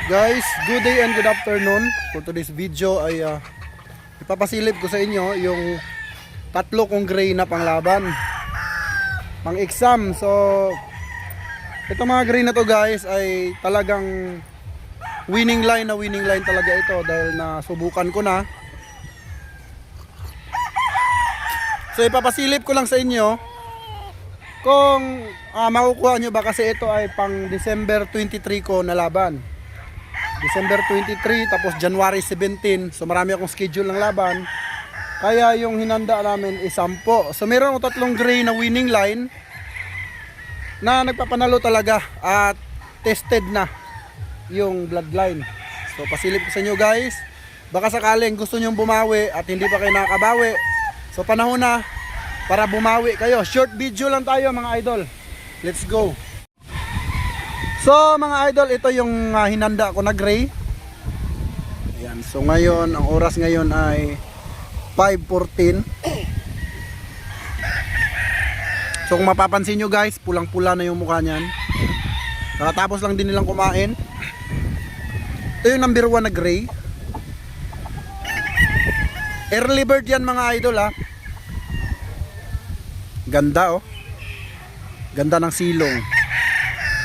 Guys, good day and good afternoon. For today's video ay ipapasilip ko sa inyo yung tatlo kong gray na panglaban, pang exam. So ito mga gray na to guys ay talagang winning line talaga ito dahil nasubukan ko na. So ipapasilip ko lang sa inyo kung makukuha nyo ba, kasi ito ay pang December 23 ko na laban. December 23 tapos January 17. So marami akong schedule ng laban. Kaya yung hinanda namin is 10. So meron akong tatlong gray na winning line na nagpapanalo talaga at tested na yung bloodline. So pasilip ko sa inyo guys. Baka sakaling gusto nyong bumawi at hindi pa kayo nakakabawi, so panahon na para bumawi kayo. Short video lang tayo mga idol. Let's go. So mga idol, ito yung hinanda ko na gray. Ayan, so ngayon, ang oras ngayon ay 5:14. So kung mapapansin nyo guys, pulang pula na yung mukha nyan. Kakatapos lang din nilang kumain. Ito yung number 1 na gray. Early bird yan mga idol ha. Ganda oh. Ganda ng silong.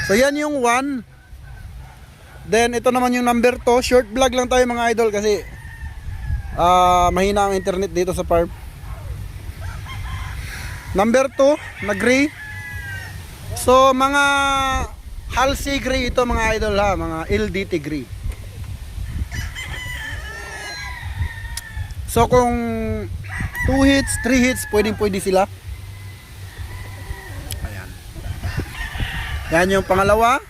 So yan yung 1. Then ito naman yung number 2. Short vlog lang tayo mga idol kasi mahina ang internet dito sa farm. Number 2 na gray. So mga Halsey gray ito mga idol ha, mga LDT gray. So kung 2 hits, 3 hits, pwede sila. Yan yung pangalawa.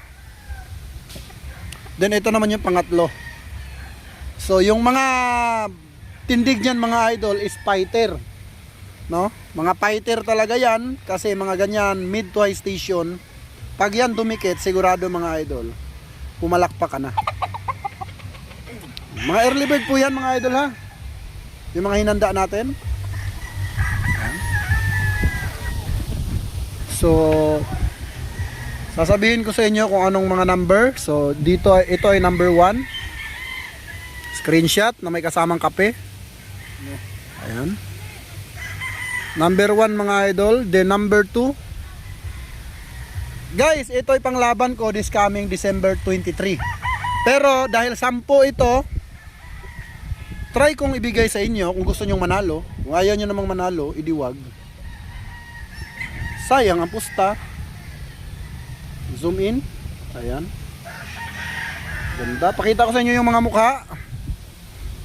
Then ito naman yung pangatlo. So yung mga tindig niyan mga idol is fighter, no? Mga fighter talaga yan kasi mga ganyan mid to high station. Pag yan dumikit, sigurado mga idol, pumalakpak ka na. Mga early bird po yan mga idol ha. Yung mga hinanda natin. So sasabihin ko sa inyo kung anong mga number. So dito, ito ay number 1. Screenshot na may kasamang kape. Ayan. Number 1 mga idol. Then number 2. Guys, ito ay panglaban ko this coming December 23. Pero dahil 10 ito, try kong ibigay sa inyo kung gusto nyong manalo. Kung ayaw nyo namang manalo, idiwag. Sayang ang pusta. Zoom in. Ayan. Ganda. Pakita ko sa inyo yung mga mukha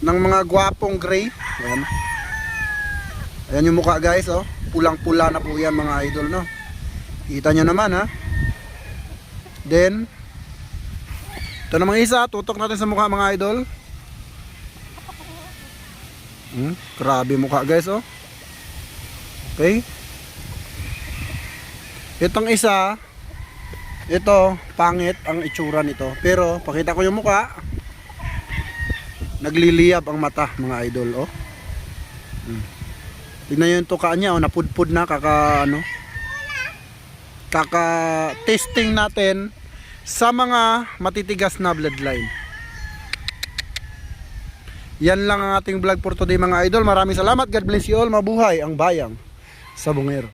ng mga gwapong gray. Ayan. Ayan yung mukha guys oh. Pulang-pula na po yan mga idol no. Kita nyo naman ha. Then ito namang isa. Tutok natin sa mukha mga idol. Grabe mukha guys oh. Okay. Itong isa, ito, pangit ang itsura nito. Pero, pakita ko yung mukha. Nagliliyab ang mata, mga idol, oh. Tignan nyo yung tuka niya, oh. Napudpud na, kaka-testing natin sa mga matitigas na bloodline. Yan lang ang ating vlog for today, mga idol. Maraming salamat. God bless you all. Mabuhay ang bayang sa Bungero.